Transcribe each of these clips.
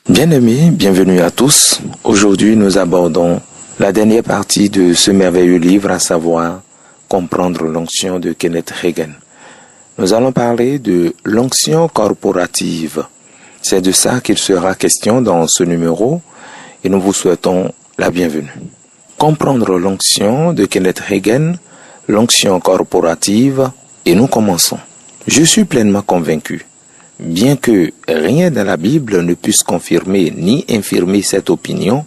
Bien-aimés, bienvenue à tous. Aujourd'hui, nous abordons la dernière partie de ce merveilleux livre, à savoir Comprendre l'onction de Kenneth Hagin. Nous allons parler de l'onction corporative. C'est de ça qu'il sera question dans ce numéro et nous vous souhaitons la bienvenue. Comprendre l'onction de Kenneth Hagin, l'onction corporative, et nous commençons. Je suis pleinement convaincu, bien que rien dans la Bible ne puisse confirmer ni infirmer cette opinion,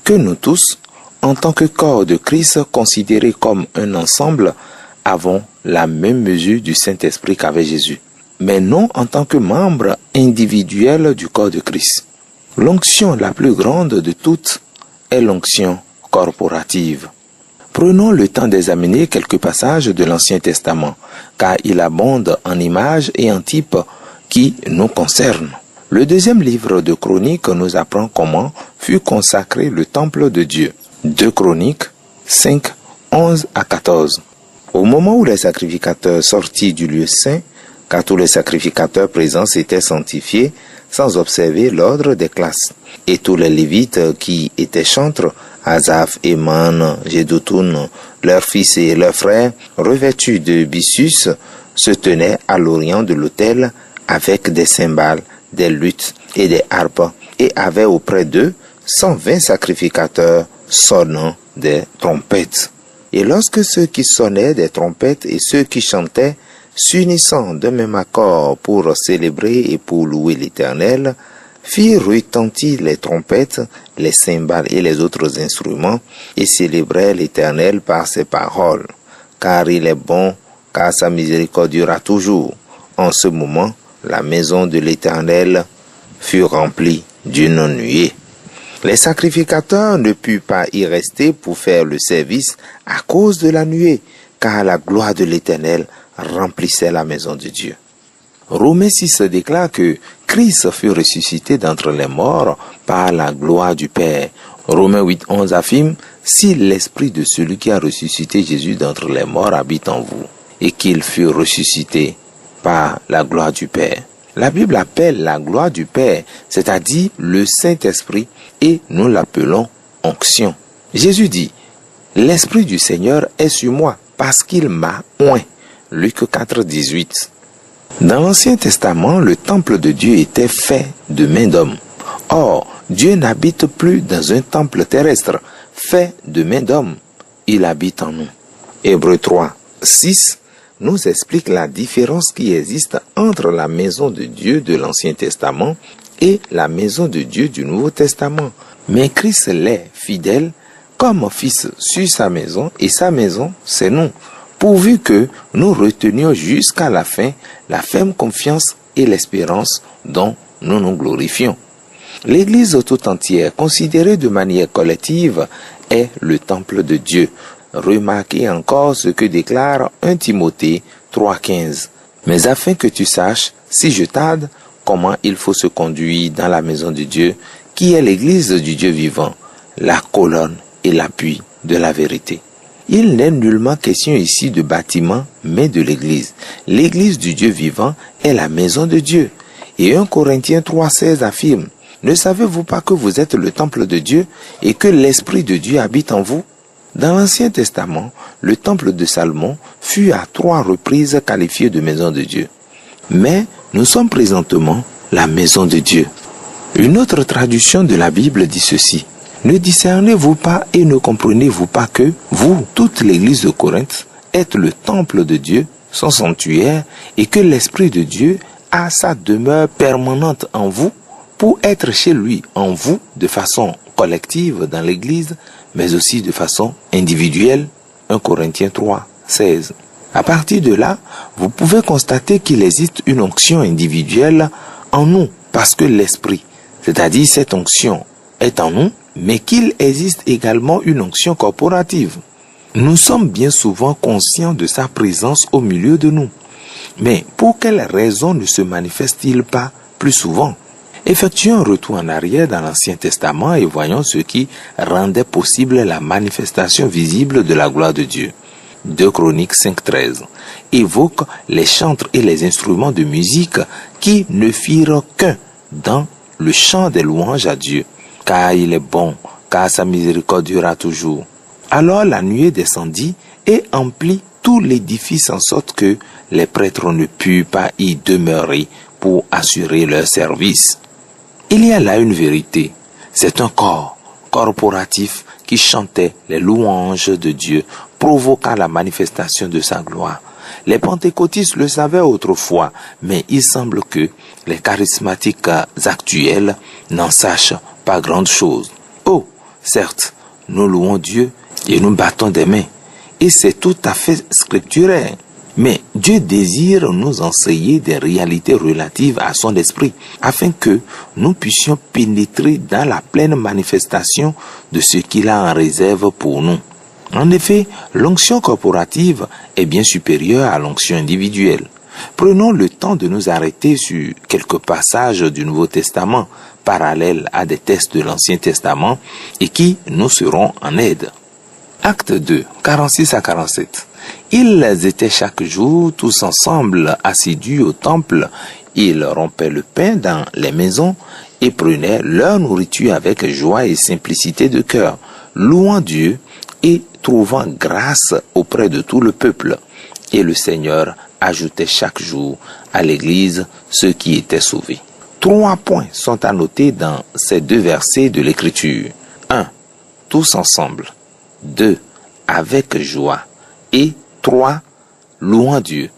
que nous tous, en tant que corps de Christ considérés comme un ensemble, avons la même mesure du Saint-Esprit qu'avait Jésus, mais non en tant que membres individuels du corps de Christ. L'onction la plus grande de toutes est l'onction corporative. Prenons le temps d'examiner quelques passages de l'Ancien Testament, car il abonde en images et en types qui nous concernent. Le deuxième livre de Chroniques nous apprend comment fut consacré le temple de Dieu. 2 Chroniques 5, 11 à 14. Au moment où les sacrificateurs sortirent du lieu saint, car tous les sacrificateurs présents s'étaient sanctifiés sans observer l'ordre des classes, et tous les Lévites qui étaient chantres, Asaph, Éman, Jeduthun, leurs fils et leurs frères, revêtus de byssus, se tenaient à l'orient de l'autel avec des cymbales, des luttes et des harpes, et avaient auprès d'eux 120 sacrificateurs sonnant des trompettes. Et lorsque ceux qui sonnaient des trompettes et ceux qui chantaient, s'unissant d'un même accord pour célébrer et pour louer l'Éternel, firent retentir les trompettes, les cymbales et les autres instruments, et célébrèrent l'Éternel par ses paroles. Car il est bon, car sa miséricorde durera toujours. En ce moment, la maison de l'Éternel fut remplie d'une nuée. Les sacrificateurs ne purent pas y rester pour faire le service à cause de la nuée, car la gloire de l'Éternel remplissait la maison de Dieu. Romains 6 déclare que Christ fut ressuscité d'entre les morts par la gloire du Père. Romains 8:11 affirme « Si l'esprit de celui qui a ressuscité Jésus d'entre les morts habite en vous, et qu'il fut ressuscité par la gloire du Père. » La Bible appelle la gloire du Père, c'est-à-dire le Saint-Esprit, et nous l'appelons onction. Jésus dit « L'Esprit du Seigneur est sur moi, parce qu'il m'a oint. » Luc 4:18. Dans l'Ancien Testament, le temple de Dieu était fait de main d'homme. Or, Dieu n'habite plus dans un temple terrestre, fait de main d'homme. Il habite en nous. Hébreux 3:6 nous explique la différence qui existe entre la maison de Dieu de l'Ancien Testament et la maison de Dieu du Nouveau Testament. Mais Christ l'est fidèle comme fils sur sa maison, et sa maison, c'est nous, pourvu que nous retenions jusqu'à la fin la ferme confiance et l'espérance dont nous nous glorifions. L'Église tout entière, considérée de manière collective, est le temple de Dieu. Remarquez encore ce que déclare 1 Timothée 3:15. Mais afin que tu saches, si je tarde, comment il faut se conduire dans la maison de Dieu, qui est l'Église du Dieu vivant, la colonne et l'appui de la vérité. Il n'est nullement question ici de bâtiment, mais de l'Église. L'Église du Dieu vivant est la maison de Dieu. Et 1 Corinthiens 3:16 affirme, « Ne savez-vous pas que vous êtes le temple de Dieu et que l'Esprit de Dieu habite en vous ?» Dans l'Ancien Testament, le temple de Salomon fut à 3 reprises qualifié de maison de Dieu. Mais nous sommes présentement la maison de Dieu. Une autre traduction de la Bible dit ceci. Ne discernez-vous pas et ne comprenez-vous pas que vous, toute l'église de Corinthe, êtes le temple de Dieu, son sanctuaire, et que l'Esprit de Dieu a sa demeure permanente en vous pour être chez lui en vous de façon collective dans l'église, mais aussi de façon individuelle. 1 Corinthiens 3:16. À partir de là, vous pouvez constater qu'il existe une onction individuelle en nous, parce que l'Esprit, c'est-à-dire cette onction, est en nous, mais qu'il existe également une onction corporative. Nous sommes bien souvent conscients de sa présence au milieu de nous. Mais pour quelles raisons ne se manifeste-t-il pas plus souvent? Effectuons un retour en arrière dans l'Ancien Testament et voyons ce qui rendait possible la manifestation visible de la gloire de Dieu. 2 Chroniques 5:13 évoque les chantres et les instruments de musique qui ne firent qu'un dans le chant des louanges à Dieu, car il est bon, car sa miséricorde durera toujours. Alors la nuée descendit et emplit tout l'édifice en sorte que les prêtres ne purent pas y demeurer pour assurer leur service. Il y a là une vérité, c'est un corps corporatif qui chantait les louanges de Dieu, provoquant la manifestation de sa gloire. Les pentecôtistes le savaient autrefois, mais il semble que les charismatiques actuels n'en sachent pas grande chose. Oh, certes, nous louons Dieu et nous battons des mains, et c'est tout à fait scripturaire. Mais Dieu désire nous enseigner des réalités relatives à son esprit, afin que nous puissions pénétrer dans la pleine manifestation de ce qu'il a en réserve pour nous. En effet, l'onction corporative est bien supérieure à l'onction individuelle. Prenons le temps de nous arrêter sur quelques passages du Nouveau Testament, parallèles à des textes de l'Ancien Testament, et qui nous seront en aide. Acte 2, 46 à 47. Ils étaient chaque jour tous ensemble assidus au temple. Ils rompaient le pain dans les maisons et prenaient leur nourriture avec joie et simplicité de cœur, louant Dieu et trouvant grâce auprès de tout le peuple. Et le Seigneur ajoutait chaque jour à l'Église ceux qui étaient sauvés. 3 points sont à noter dans ces 2 versets de l'Écriture. 1. Tous ensemble. 2. Avec joie. Et 3. Louant Dieu.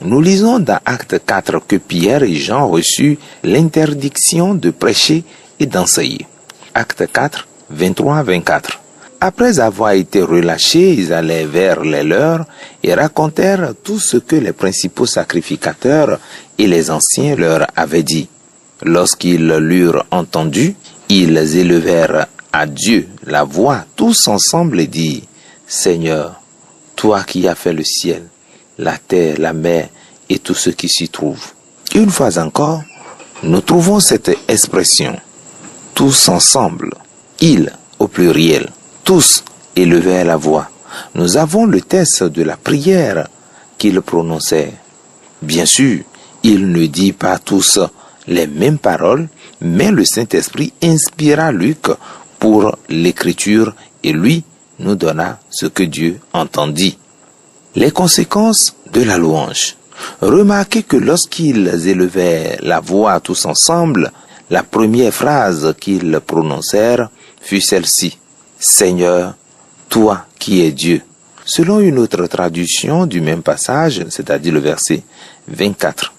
Nous lisons dans Acte 4 que Pierre et Jean reçurent l'interdiction de prêcher et d'enseigner. Acte 4, 23-24. Après avoir été relâchés, ils allèrent vers les leurs et racontèrent tout ce que les principaux sacrificateurs et les anciens leur avaient dit. Lorsqu'ils l'eurent entendu, ils élevèrent à Dieu la voix tous ensemble et dirent, « Seigneur, toi qui as fait le ciel, la terre, la mer et tout ce qui s'y trouve. » Une fois encore, nous trouvons cette expression, « tous ensemble », « ils » au pluriel. Tous élevèrent la voix. Nous avons le texte de la prière qu'ils prononçaient. Bien sûr, il ne dit pas tous les mêmes paroles, mais le Saint-Esprit inspira Luc pour l'écriture et lui nous donna ce que Dieu entendit. Les conséquences de la louange. Remarquez que lorsqu'ils élevaient la voix tous ensemble, la première phrase qu'ils prononcèrent fut celle-ci. Seigneur, toi qui es Dieu. Selon une autre traduction du même passage, c'est-à-dire le verset 24.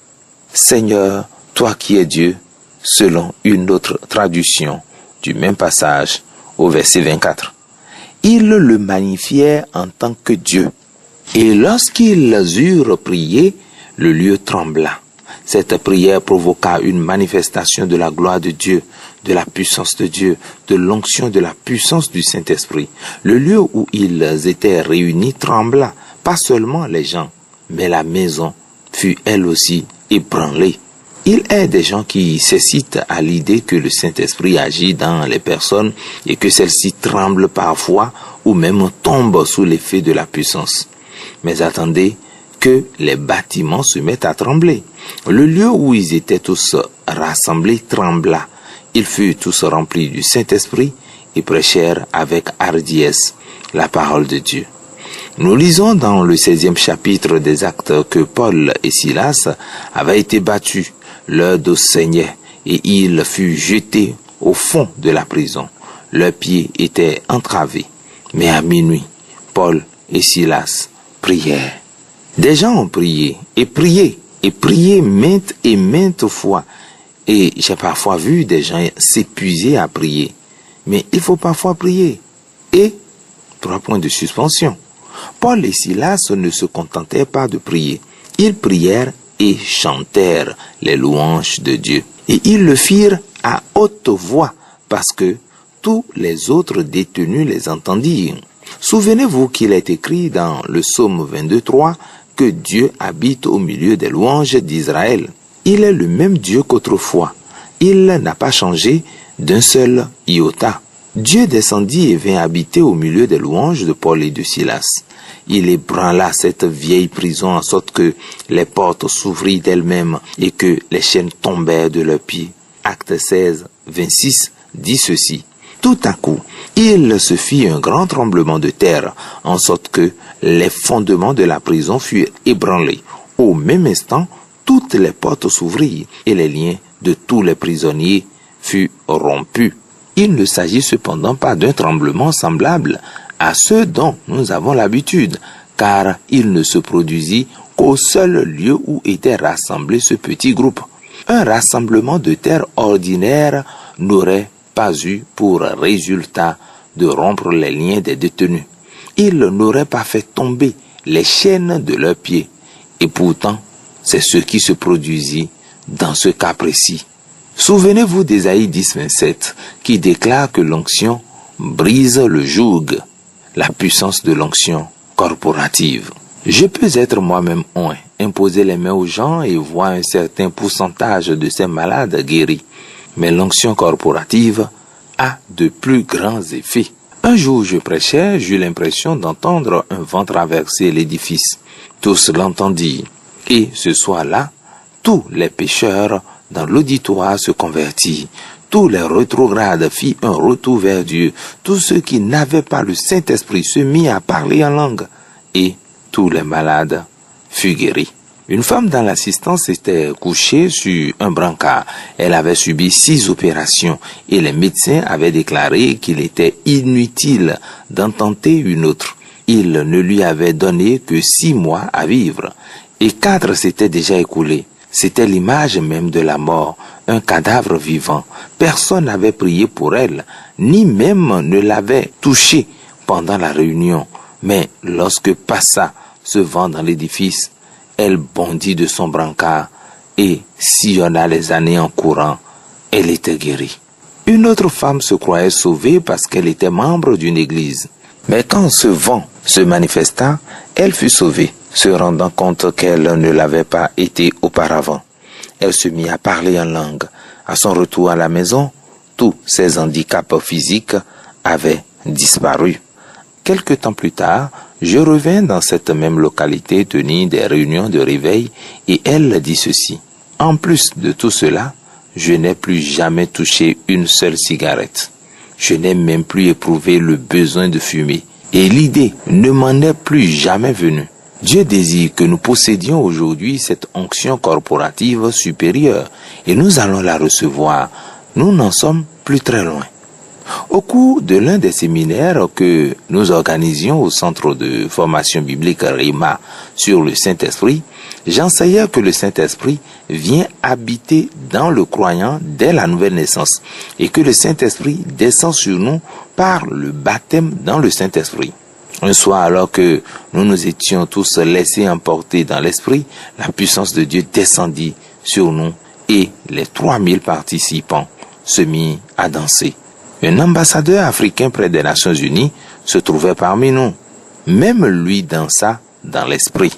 Seigneur, toi qui es Dieu, selon une autre traduction du même passage au verset 24. Ils le magnifièrent en tant que Dieu. Et lorsqu'ils eurent prié, le lieu trembla. Cette prière provoqua une manifestation de la gloire de Dieu, de la puissance de Dieu, de l'onction de la puissance du Saint-Esprit. Le lieu où ils étaient réunis trembla, pas seulement les gens, mais la maison fut elle aussi ébranlée. Il est des gens qui s'excitent à l'idée que le Saint-Esprit agit dans les personnes et que celles-ci tremblent parfois ou même tombent sous l'effet de la puissance. Mais attendez que les bâtiments se mettent à trembler. Le lieu où ils étaient tous rassemblés trembla. Ils furent tous remplis du Saint-Esprit et prêchèrent avec hardiesse la parole de Dieu. Nous lisons dans le 16e chapitre des Actes que Paul et Silas avaient été battus, leur dos saignait et ils furent jetés au fond de la prison. Leurs pieds étaient entravés. Mais à minuit, Paul et Silas prièrent. Des gens ont prié et prié et prié maintes et maintes fois. Et j'ai parfois vu des gens s'épuiser à prier. Mais il faut parfois prier. Et 3 points de suspension. Paul et Silas ne se contentaient pas de prier. Ils prièrent et chantèrent les louanges de Dieu. Et ils le firent à haute voix parce que tous les autres détenus les entendirent. Souvenez-vous qu'il est écrit dans le psaume 22:3 que Dieu habite au milieu des louanges d'Israël. Il est le même Dieu qu'autrefois. Il n'a pas changé d'un seul iota. Dieu descendit et vint habiter au milieu des louanges de Paul et de Silas. Il ébranla cette vieille prison en sorte que les portes s'ouvrirent d'elles-mêmes et que les chaînes tombèrent de leurs pieds. Actes 16, 26 dit ceci. Tout à coup, il se fit un grand tremblement de terre, en sorte que les fondements de la prison furent ébranlés. Au même instant, toutes les portes s'ouvrirent et les liens de tous les prisonniers furent rompus. Il ne s'agit cependant pas d'un tremblement semblable à ceux dont nous avons l'habitude, car il ne se produisit qu'au seul lieu où était rassemblé ce petit groupe. Un rassemblement de terre ordinaire n'aurait pas eu pour résultat de rompre les liens des détenus. Il n'aurait pas fait tomber les chaînes de leurs pieds. Et pourtant, c'est ce qui se produisit dans ce cas précis. Souvenez-vous d'Ésaïe 10, 27, qui déclare que l'onction brise le joug, la puissance de l'onction corporative. Je peux être moi-même oint, imposer les mains aux gens et voir un certain pourcentage de ces malades guéris. Mais l'onction corporative a de plus grands effets. Un jour, je prêchais, j'eus l'impression d'entendre un vent traverser l'édifice. Tous l'entendirent. Et ce soir-là, tous les pécheurs dans l'auditoire se convertirent. Tous les rétrogrades firent un retour vers Dieu. Tous ceux qui n'avaient pas le Saint-Esprit se mirent à parler en langue. Et tous les malades furent guéris. Une femme dans l'assistance était couchée sur un brancard. Elle avait subi 6 opérations et les médecins avaient déclaré qu'il était inutile d'en tenter une autre. Ils ne lui avaient donné que 6 mois à vivre et 4 s'étaient déjà écoulés. C'était l'image même de la mort, un cadavre vivant. Personne n'avait prié pour elle, ni même ne l'avait touchée pendant la réunion. Mais lorsque passa ce vent dans l'édifice, elle bondit de son brancard et sillonna les années en courant. Elle était guérie. Une autre femme se croyait sauvée parce qu'elle était membre d'une église. Mais quand ce vent se manifesta, elle fut sauvée, se rendant compte qu'elle ne l'avait pas été auparavant. Elle se mit à parler en langue. À son retour à la maison, tous ses handicaps physiques avaient disparu. Quelque temps plus tard, je revins dans cette même localité tenir des réunions de réveil et elle dit ceci. En plus de tout cela, je n'ai plus jamais touché une seule cigarette. Je n'ai même plus éprouvé le besoin de fumer. Et l'idée ne m'en est plus jamais venue. Dieu désire que nous possédions aujourd'hui cette onction corporative supérieure et nous allons la recevoir. Nous n'en sommes plus très loin. Au cours de l'un des séminaires que nous organisions au centre de formation biblique Rima sur le Saint-Esprit, j'enseignais que le Saint-Esprit vient habiter dans le croyant dès la nouvelle naissance et que le Saint-Esprit descend sur nous par le baptême dans le Saint-Esprit. Un soir, alors que nous nous étions tous laissés emporter dans l'Esprit, la puissance de Dieu descendit sur nous et les 3000 participants se mirent à danser. Un ambassadeur africain près des Nations Unies se trouvait parmi nous. Même lui dansa dans l'esprit.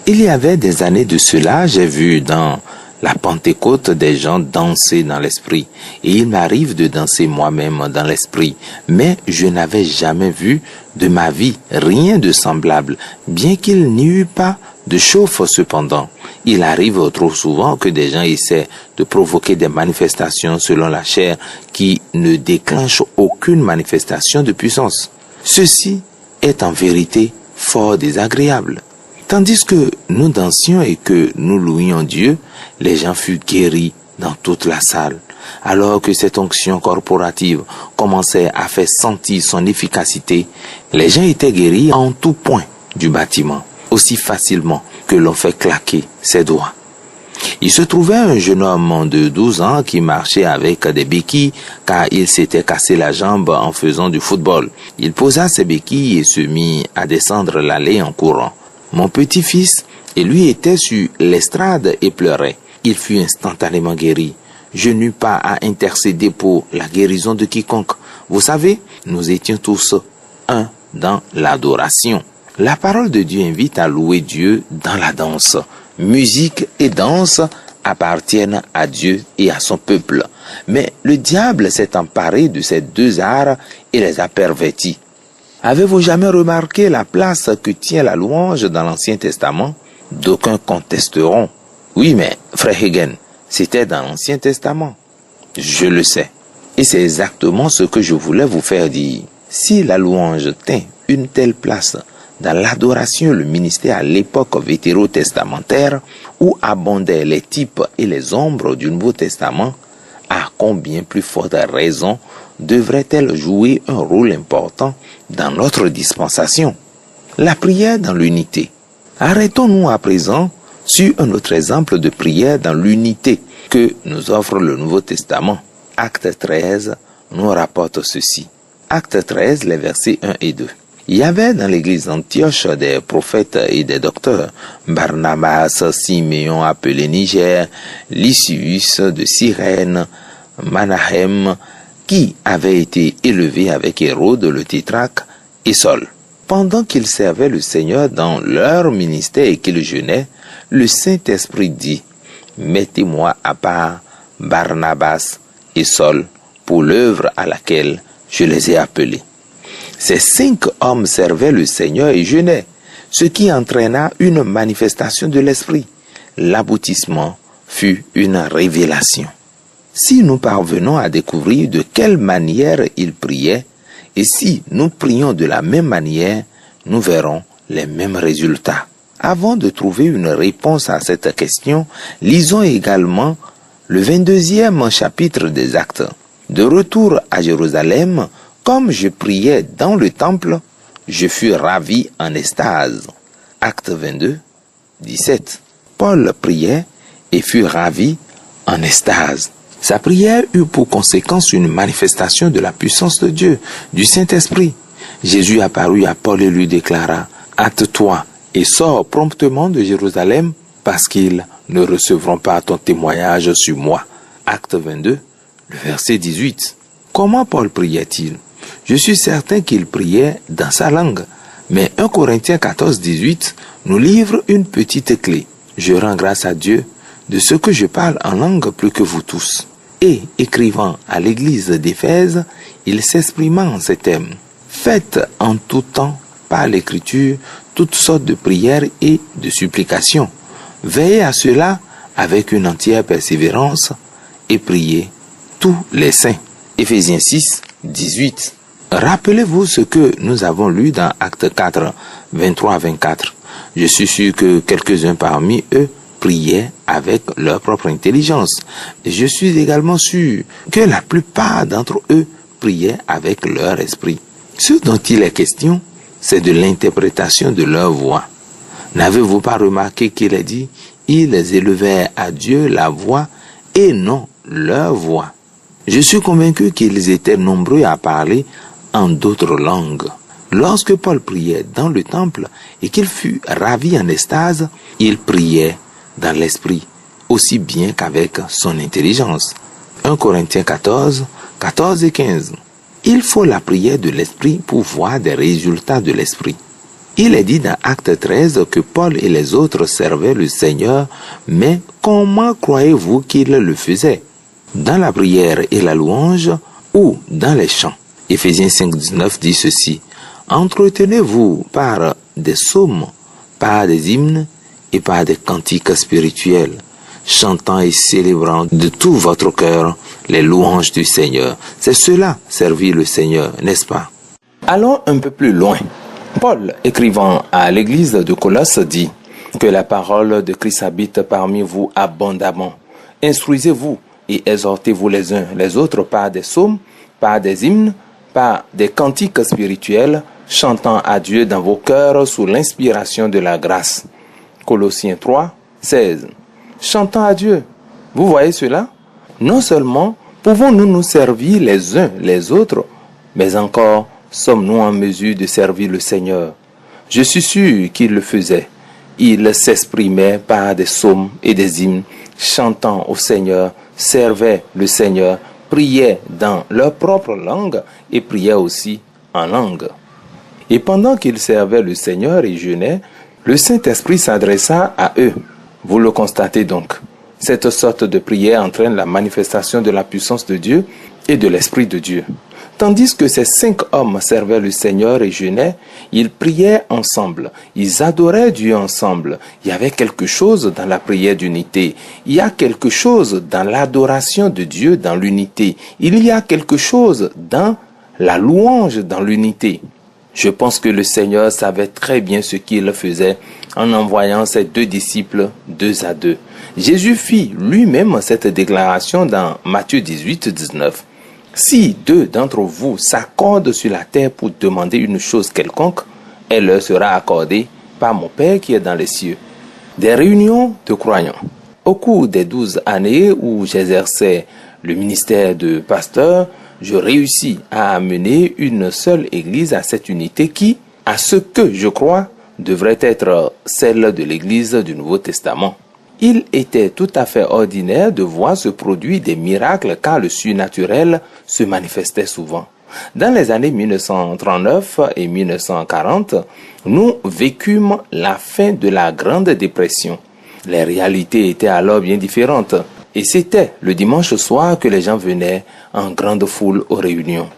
Il y avait des années de cela, j'ai vu dans la Pentecôte des gens danser dans l'esprit. Et il m'arrive de danser moi-même dans l'esprit. Mais je n'avais jamais vu de ma vie rien de semblable, bien qu'il n'y eût pas de chauffe cependant. Il arrive trop souvent que des gens essaient de provoquer des manifestations selon la chair qui ne déclenchent aucune manifestation de puissance. Ceci est en vérité fort désagréable. Tandis que nous dansions et que nous louions Dieu, les gens furent guéris dans toute la salle. Alors que cette onction corporative commençait à faire sentir son efficacité, les gens étaient guéris en tout point du bâtiment, aussi facilement que l'on fait claquer ses doigts. Il se trouvait un jeune homme de 12 ans qui marchait avec des béquilles car il s'était cassé la jambe en faisant du football. Il posa ses béquilles et se mit à descendre l'allée en courant. Mon petit-fils, lui était sur l'estrade et pleurait. Il fut instantanément guéri. Je n'eus pas à intercéder pour la guérison de quiconque. Vous savez, nous étions tous un dans l'adoration. La parole de Dieu invite à louer Dieu dans la danse. Musique et danse appartiennent à Dieu et à son peuple. Mais le diable s'est emparé de ces deux arts et les a pervertis. Avez-vous jamais remarqué la place que tient la louange dans l'Ancien Testament? D'aucuns contesteront. Oui, mais frère Hagen, c'était dans l'Ancien Testament. Je le sais. Et c'est exactement ce que je voulais vous faire dire. Si la louange tint une telle place dans l'adoration, le ministère à l'époque vétérotestamentaire, où abondaient les types et les ombres du Nouveau Testament, à combien plus forte raison devrait-elle jouer un rôle important dans notre dispensation? La prière dans l'unité. Arrêtons-nous à présent sur un autre exemple de prière dans l'unité que nous offre le Nouveau Testament. Acte 13 nous rapporte ceci. Acte 13, les versets 1 et 2. Il y avait dans l'église d'Antioche des prophètes et des docteurs, Barnabas, Siméon appelé Niger, Lysius de Cyrène, Manahem, qui avait été élevé avec Hérode le tétrarque, et Saul. Pendant qu'ils servaient le Seigneur dans leur ministère et qu'ils jeûnaient, le Saint-Esprit dit, « Mettez-moi à part Barnabas et Saul pour l'œuvre à laquelle je les ai appelés. » Ces 5 hommes servaient le Seigneur et jeûnaient, ce qui entraîna une manifestation de l'Esprit. L'aboutissement fut une révélation. Si nous parvenons à découvrir de quelle manière ils priaient, et si nous prions de la même manière, nous verrons les mêmes résultats. Avant de trouver une réponse à cette question, lisons également le 22e chapitre des Actes. De retour à Jérusalem, comme je priais dans le temple, je fus ravi en extase. Acte 22, 17. Paul priait et fut ravi en extase. Sa prière eut pour conséquence une manifestation de la puissance de Dieu, du Saint-Esprit. Jésus apparut à Paul et lui déclara, « Hâte-toi et sors promptement de Jérusalem, parce qu'ils ne recevront pas ton témoignage sur moi. » Acte 22, le verset 18. Comment Paul priait-il? Je suis certain qu'il priait dans sa langue. Mais 1 Corinthiens 14, 18 nous livre une petite clé. Je rends grâce à Dieu de ce que je parle en langue plus que vous tous. Et, écrivant à l'église d'Éphèse, il s'exprima en ces termes. Faites en tout temps, par l'écriture, toutes sortes de prières et de supplications. Veillez à cela avec une entière persévérance et priez tous les saints. Éphésiens 6, 18. Rappelez-vous ce que nous avons lu dans Acte 4, 23 à 24. Je suis sûr que quelques-uns parmi eux priaient avec leur propre intelligence. Je suis également sûr que la plupart d'entre eux priaient avec leur esprit. Ce dont il est question, c'est de l'interprétation de leur voix. N'avez-vous pas remarqué qu'il est dit, ils élevèrent à Dieu la voix et non leur voix. Je suis convaincu qu'ils étaient nombreux à parler en d'autres langues. Lorsque Paul priait dans le temple et qu'il fut ravi en extase, il priait dans l'esprit, aussi bien qu'avec son intelligence. 1 Corinthiens 14, 14 et 15. Il faut la prière de l'esprit pour voir des résultats de l'esprit. Il est dit dans Acte 13 que Paul et les autres servaient le Seigneur, mais comment croyez-vous qu'ils le faisaient? Dans la prière et la louange ou dans les chants? Éphésiens 5, 19 dit ceci. Entretenez-vous par des psaumes, par des hymnes et par des cantiques spirituels, chantant et célébrant de tout votre cœur les louanges du Seigneur. C'est cela, servir le Seigneur, n'est-ce pas? Allons un peu plus loin. Paul, écrivant à l'église de Colosse, dit que la parole de Christ habite parmi vous abondamment. Instruisez-vous et exhortez-vous les uns les autres par des psaumes, par des hymnes, par des cantiques spirituels, chantant à Dieu dans vos cœurs sous l'inspiration de la grâce. Colossiens 3, 16. Chantant à Dieu. Vous voyez cela? Non seulement pouvons-nous nous servir les uns les autres, mais encore sommes-nous en mesure de servir le Seigneur. Je suis sûr qu'il le faisait. Il s'exprimait par des psaumes et des hymnes, chantant au Seigneur, servait le Seigneur, priaient dans leur propre langue et priaient aussi en langue. Et pendant qu'ils servaient le Seigneur et jeûnaient, le Saint-Esprit s'adressa à eux. Vous le constatez donc. Cette sorte de prière entraîne la manifestation de la puissance de Dieu et de l'Esprit de Dieu. Tandis que ces 5 hommes servaient le Seigneur et jeûnaient, ils priaient ensemble, ils adoraient Dieu ensemble. Il y avait quelque chose dans la prière d'unité. Il y a quelque chose dans l'adoration de Dieu dans l'unité. Il y a quelque chose dans la louange dans l'unité. Je pense que le Seigneur savait très bien ce qu'il faisait en envoyant ses 2 disciples 2 à 2. Jésus fit lui-même cette déclaration dans Matthieu 18, 19. Si 2 d'entre vous s'accordent sur la terre pour demander une chose quelconque, elle leur sera accordée par mon Père qui est dans les cieux. Des réunions de croyants. Au cours des 12 années où j'exerçais le ministère de pasteur, je réussis à amener une seule église à cette unité qui, à ce que je crois, devrait être celle de l'église du Nouveau Testament. Il était tout à fait ordinaire de voir se produire des miracles car le surnaturel se manifestait souvent. Dans les années 1939 et 1940, nous vécûmes la fin de la Grande Dépression. Les réalités étaient alors bien différentes et c'était le dimanche soir que les gens venaient en grande foule aux réunions.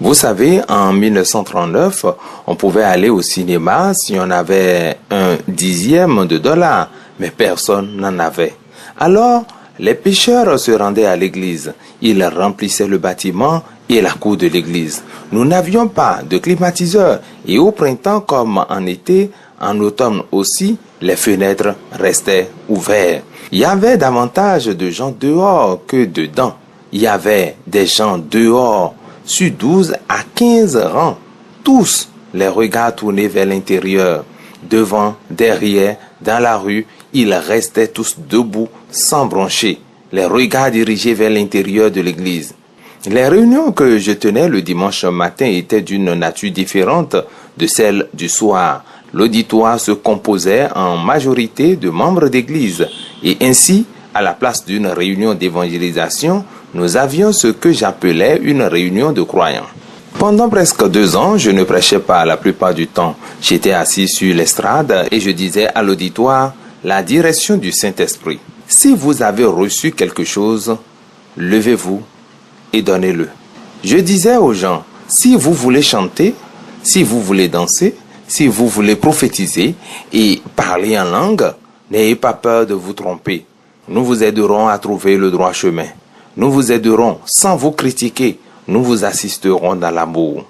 Vous savez, en 1939, on pouvait aller au cinéma si on avait $0.10, mais personne n'en avait. Alors, les pécheurs se rendaient à l'église. Ils remplissaient le bâtiment et la cour de l'église. Nous n'avions pas de climatiseur et au printemps comme en été, en automne aussi, les fenêtres restaient ouvertes. Il y avait davantage de gens dehors que dedans. Il y avait des gens dehors sur 12 à 15 rangs, tous les regards tournés vers l'intérieur. Devant, derrière, dans la rue, ils restaient tous debout, sans broncher, les regards dirigés vers l'intérieur de l'église. Les réunions que je tenais le dimanche matin étaient d'une nature différente de celle du soir. L'auditoire se composait en majorité de membres d'église et ainsi, à la place d'une réunion d'évangélisation, nous avions ce que j'appelais une réunion de croyants. Pendant presque 2 ans, je ne prêchais pas la plupart du temps. J'étais assis sur l'estrade et je disais à l'auditoire la direction du Saint-Esprit. Si vous avez reçu quelque chose, levez-vous et donnez-le. Je disais aux gens, si vous voulez chanter, si vous voulez danser, si vous voulez prophétiser et parler en langue, n'ayez pas peur de vous tromper. Nous vous aiderons à trouver le droit chemin. Nous vous aiderons sans vous critiquer. Nous vous assisterons dans l'amour.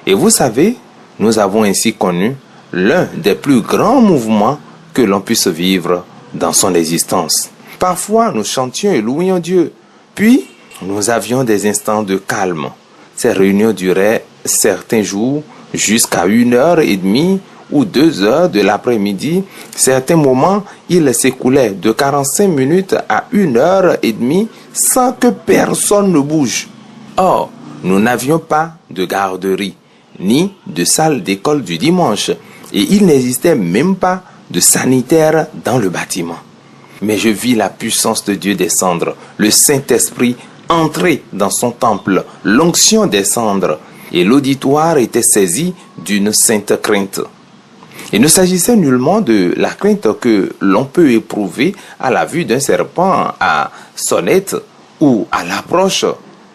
Et vous savez, nous avons ainsi connu l'un des plus grands mouvements que l'on puisse vivre dans son existence. Parfois, nous chantions et louions Dieu. Puis, nous avions des instants de calme. Ces réunions duraient certains jours jusqu'à 1h30 ou 2h de l'après-midi. Certains moments, il s'écoulait de 45 minutes à 1h30 sans que personne ne bouge. Or, nous n'avions pas de garderie, ni de salle d'école du dimanche, et il n'existait même pas de sanitaire dans le bâtiment. Mais je vis la puissance de Dieu descendre, le Saint-Esprit entrer dans son temple, l'onction descendre, et l'auditoire était saisi d'une sainte crainte. Il ne s'agissait nullement de la crainte que l'on peut éprouver à la vue d'un serpent à sonnette ou à l'approche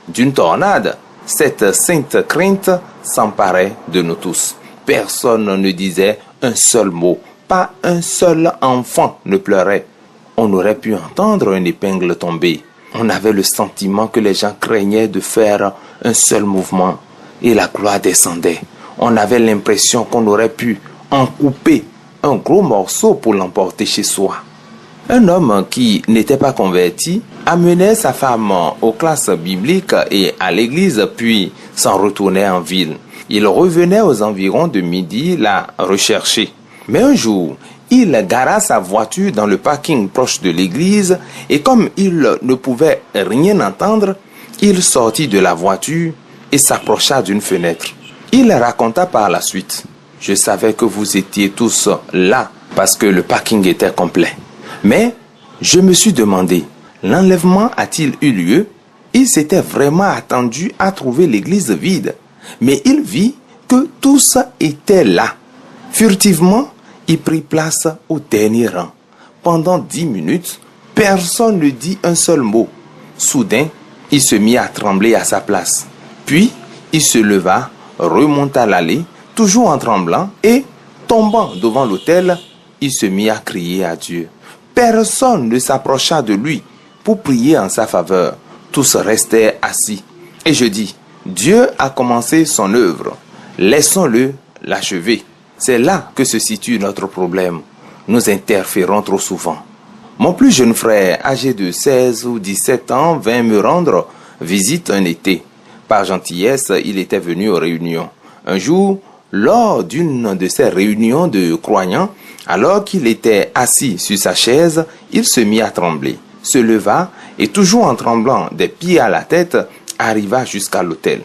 d'une tornade. Cette sainte crainte s'emparait de nous tous. Personne ne disait un seul mot, pas un seul enfant ne pleurait. On aurait pu entendre une épingle tomber. On avait le sentiment que les gens craignaient de faire un seul mouvement et la gloire descendait. On avait l'impression qu'on aurait pu en couper un gros morceau pour l'emporter chez soi. Un homme qui n'était pas converti amenait sa femme aux classes bibliques et à l'église, puis s'en retournait en ville. Il revenait aux environs de midi la rechercher. Mais un jour, il gara sa voiture dans le parking proche de l'église et comme il ne pouvait rien entendre, il sortit de la voiture et s'approcha d'une fenêtre. Il raconta par la suite: « Je savais que vous étiez tous là parce que le parking était complet. Mais je me suis demandé, l'enlèvement a-t-il eu lieu? Il s'était vraiment attendu à trouver l'église vide. Mais il vit que tous étaient là. Furtivement, il prit place au dernier rang. Pendant 10 minutes, personne ne dit un seul mot. Soudain, Il se mit à trembler à sa place. Puis, il se leva, remonta l'allée, toujours en tremblant, et, tombant devant l'autel, il se mit à crier à Dieu. Personne ne s'approcha de lui pour prier en sa faveur. Tous restaient assis. Et je dis, Dieu a commencé son œuvre. Laissons-le l'achever. C'est là que se situe notre problème. Nous interférons trop souvent. Mon plus jeune frère, âgé de 16 ou 17 ans, vint me rendre visite un été. Par gentillesse, il était venu aux réunions. Un jour, lors d'une de ces réunions de croyants, alors qu'il était assis sur sa chaise, il se mit à trembler, se leva et toujours en tremblant des pieds à la tête, arriva jusqu'à l'autel.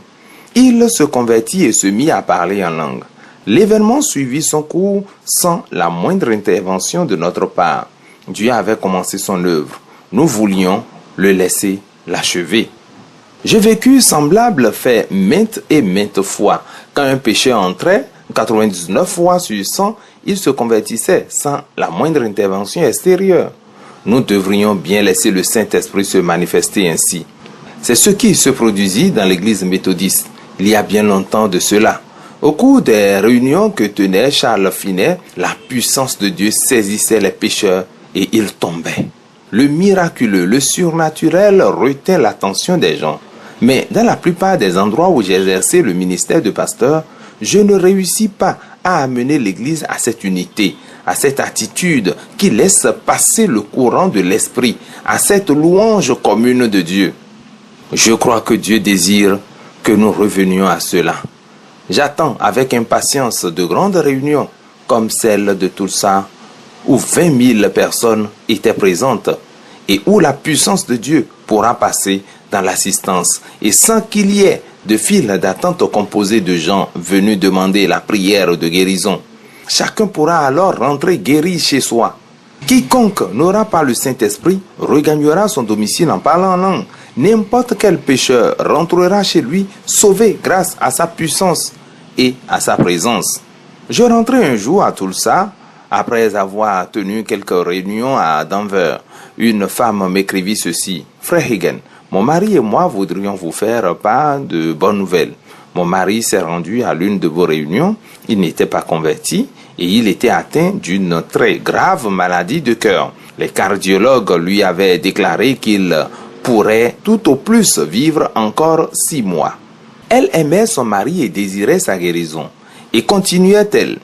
Il se convertit et se mit à parler en langue. L'événement suivit son cours sans la moindre intervention de notre part. Dieu avait commencé son œuvre. Nous voulions le laisser l'achever. J'ai vécu semblable fait maintes et maintes fois. Quand un pécheur entrait, 99 fois sur 100, il se convertissait sans la moindre intervention extérieure. Nous devrions bien laisser le Saint-Esprit se manifester ainsi. C'est ce qui se produisit dans l'église méthodiste, il y a bien longtemps de cela. Au cours des réunions que tenait Charles Finet, la puissance de Dieu saisissait les pécheurs et ils tombaient. Le miraculeux, le surnaturel retint l'attention des gens. Mais dans la plupart des endroits où j'ai exercé le ministère de pasteur, je ne réussis pas à amener l'Église à cette unité, à cette attitude qui laisse passer le courant de l'Esprit, à cette louange commune de Dieu. Je crois que Dieu désire que nous revenions à cela. J'attends avec impatience de grandes réunions comme celle de Tulsa, où 20 000 personnes étaient présentes et où la puissance de Dieu pourra passer dans l'assistance et sans qu'il y ait de file d'attente composée de gens venus demander la prière de guérison. Chacun pourra alors rentrer guéri chez soi. Quiconque n'aura pas le Saint-Esprit regagnera son domicile en parlant en langue. N'importe quel pécheur rentrera chez lui sauvé grâce à sa puissance et à sa présence. Je rentrais un jour à Tulsa après avoir tenu quelques réunions à Denver. Une femme m'écrivit ceci. Frère Hagin, mon mari et moi voudrions vous faire part de bonnes nouvelles. Mon mari s'est rendu à l'une de vos réunions. Il n'était pas converti et il était atteint d'une très grave maladie de cœur. Les cardiologues lui avaient déclaré qu'il pourrait tout au plus vivre encore 6 mois. Elle aimait son mari et désirait sa guérison. Et continuait-elle.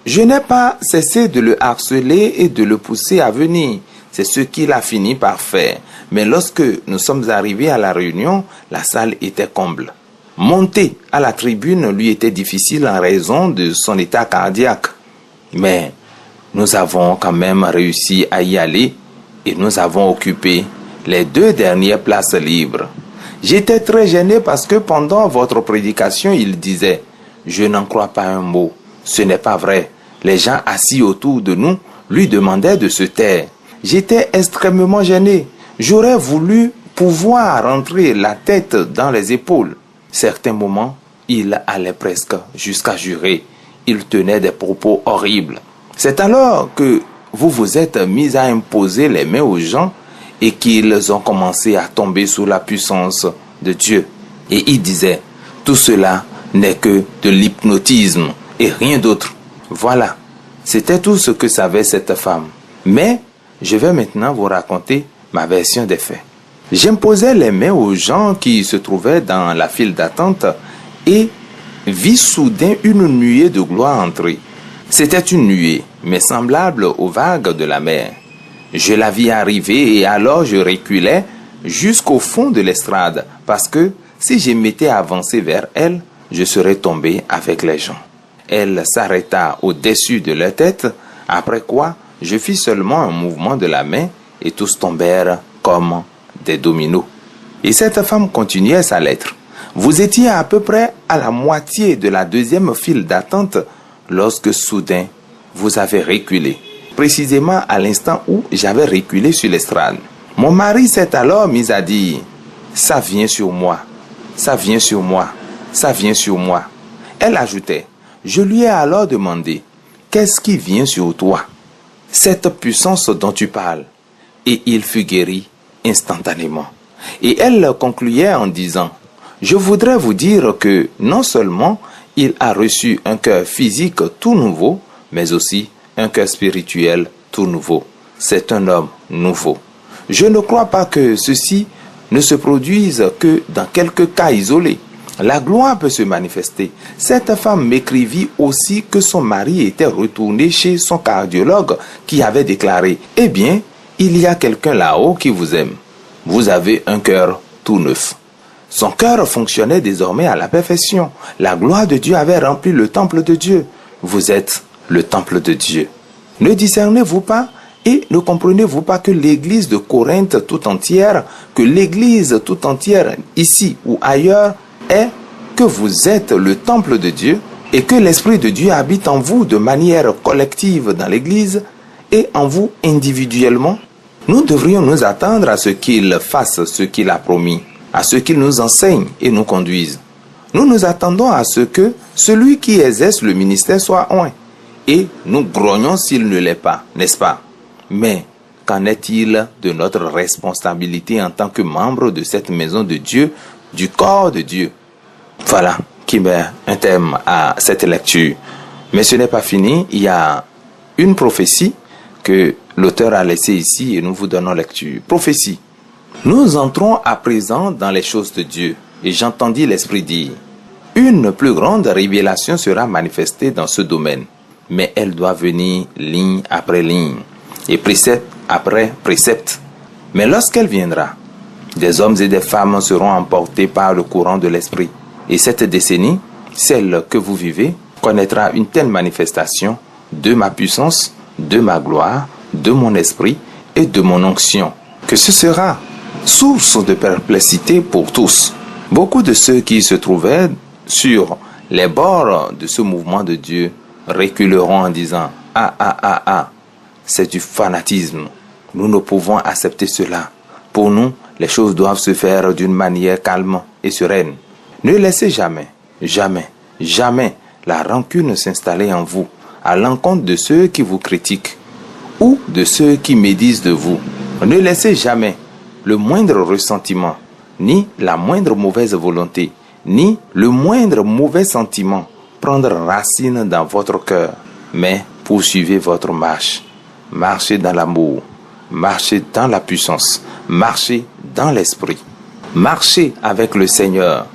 Je n'ai pas cessé de le harceler et de le pousser à venir. C'est ce qu'il a fini par faire. Mais lorsque nous sommes arrivés à la réunion, la salle était comble. Monter à la tribune lui était difficile en raison de son état cardiaque. Mais nous avons quand même réussi à y aller et nous avons occupé les 2 dernières places libres. J'étais très gêné parce que pendant votre prédication, il disait « Je n'en crois pas un mot. Ce n'est pas vrai. » Les gens assis autour de nous lui demandaient de se taire. J'étais extrêmement gêné. J'aurais voulu pouvoir rentrer la tête dans les épaules. Certains moments, il allait presque jusqu'à jurer. Il tenait des propos horribles. C'est alors que vous vous êtes mis à imposer les mains aux gens et qu'ils ont commencé à tomber sous la puissance de Dieu. Et il disait, tout cela n'est que de l'hypnotisme et rien d'autre. Voilà, c'était tout ce que savait cette femme. Mais je vais maintenant vous raconter ma version des faits. J'imposais les mains aux gens qui se trouvaient dans la file d'attente et vis soudain une nuée de gloire entrer. C'était une nuée, mais semblable aux vagues de la mer. Je la vis arriver et alors je reculais jusqu'au fond de l'estrade parce que si je m'étais avancé vers elle, je serais tombé avec les gens. Elle s'arrêta au-dessus de leur tête, après quoi je fis seulement un mouvement de la main et tous tombèrent comme des dominos. Et cette femme continuait sa lettre. Vous étiez à peu près à la moitié de la 2e file d'attente lorsque soudain vous avez reculé, précisément à l'instant où j'avais reculé sur l'estrade. Mon mari s'est alors mis à dire « Ça vient sur moi, ça vient sur moi, ça vient sur moi ». Elle ajoutait « Je lui ai alors demandé « Qu'est-ce qui vient sur toi ?» Cette puissance dont tu parles. Et il fut guéri instantanément. Et elle concluait en disant, « Je voudrais vous dire que non seulement il a reçu un cœur physique tout nouveau, mais aussi un cœur spirituel tout nouveau. C'est un homme nouveau. Je ne crois pas que ceci ne se produise que dans quelques cas isolés. La gloire peut se manifester. Cette femme m'écrivit aussi que son mari était retourné chez son cardiologue qui avait déclaré, « Eh bien, il y a quelqu'un là-haut qui vous aime. Vous avez un cœur tout neuf. » Son cœur fonctionnait désormais à la perfection. La gloire de Dieu avait rempli le temple de Dieu. Vous êtes le temple de Dieu. Ne discernez-vous pas et ne comprenez-vous pas que l'église de Corinthe tout entière, que l'église tout entière ici ou ailleurs est que vous êtes le temple de Dieu et que l'Esprit de Dieu habite en vous de manière collective dans l'église et en vous individuellement? Nous devrions nous attendre à ce qu'il fasse ce qu'il a promis, à ce qu'il nous enseigne et nous conduise. Nous nous attendons à ce que celui qui exerce le ministère soit oint. Et nous grognons s'il ne l'est pas, n'est-ce pas? Mais qu'en est-il de notre responsabilité en tant que membre de cette maison de Dieu, du corps de Dieu? Voilà qui met un thème à cette lecture. Mais ce n'est pas fini, il y a une prophétie que l'auteur a laissée ici et nous vous donnons lecture. Prophétie. Nous entrons à présent dans les choses de Dieu et j'entendis l'Esprit dire, une plus grande révélation sera manifestée dans ce domaine, mais elle doit venir ligne après ligne et précepte après précepte. Mais lorsqu'elle viendra, des hommes et des femmes seront emportés par le courant de l'Esprit. Et cette décennie, celle que vous vivez, connaîtra une telle manifestation de ma puissance, de ma gloire, de mon esprit et de mon onction, que ce sera source de perplexité pour tous. Beaucoup de ceux qui se trouvaient sur les bords de ce mouvement de Dieu reculeront en disant « Ah, c'est du fanatisme. Nous ne pouvons accepter cela. Pour nous, les choses doivent se faire d'une manière calme et sereine. Ne laissez jamais, jamais, jamais la rancune s'installer en vous à l'encontre de ceux qui vous critiquent ou de ceux qui médisent de vous. Ne laissez jamais le moindre ressentiment, ni la moindre mauvaise volonté, ni le moindre mauvais sentiment prendre racine dans votre cœur, mais poursuivez votre marche. Marchez dans l'amour, marchez dans la puissance, marchez dans l'esprit. Marchez avec le Seigneur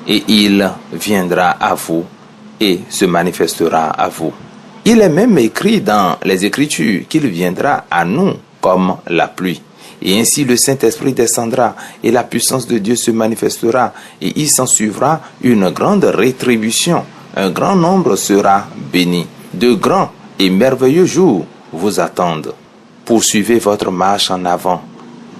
et il viendra à vous et se manifestera à vous. Il est même écrit dans les Écritures qu'il viendra à nous comme la pluie. Et ainsi le Saint-Esprit descendra et la puissance de Dieu se manifestera et il s'en suivra une grande rétribution. Un grand nombre sera béni. De grands et merveilleux jours vous attendent. Poursuivez votre marche en avant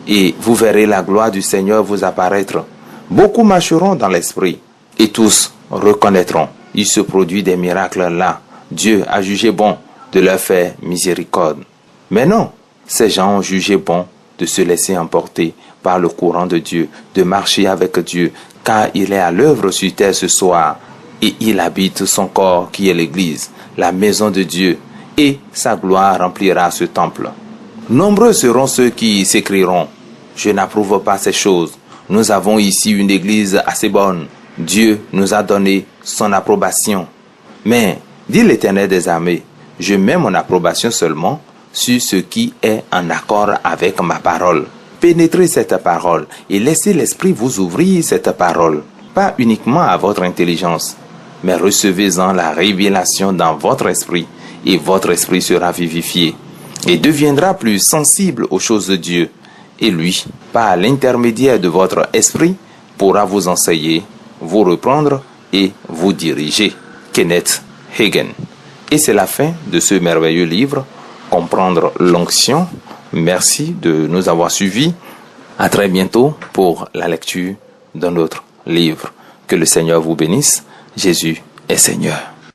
et vous verrez la gloire du Seigneur vous apparaître. Beaucoup marcheront dans l'esprit et tous reconnaîtront. Il se produit des miracles là. Dieu a jugé bon de leur faire miséricorde. Mais non, ces gens ont jugé bon de se laisser emporter par le courant de Dieu, de marcher avec Dieu, car il est à l'œuvre sur terre ce soir, et il habite son corps qui est l'Église, la maison de Dieu, et sa gloire remplira ce temple. Nombreux seront ceux qui s'écrieront, « Je n'approuve pas ces choses. Nous avons ici une Église assez bonne. Dieu nous a donné son approbation. » Mais, dit l'Éternel des armées, je mets mon approbation seulement sur ce qui est en accord avec ma parole. Pénétrez cette parole et laissez l'Esprit vous ouvrir cette parole, pas uniquement à votre intelligence, mais recevez-en la révélation dans votre esprit et votre esprit sera vivifié et deviendra plus sensible aux choses de Dieu. Et lui, par l'intermédiaire de votre esprit, pourra vous enseigner, vous reprendre et vous diriger. Kenneth Hagin. Et c'est la fin de ce merveilleux livre, Comprendre l'onction. Merci de nous avoir suivis. À très bientôt pour la lecture d'un autre livre. Que le Seigneur vous bénisse. Jésus est Seigneur.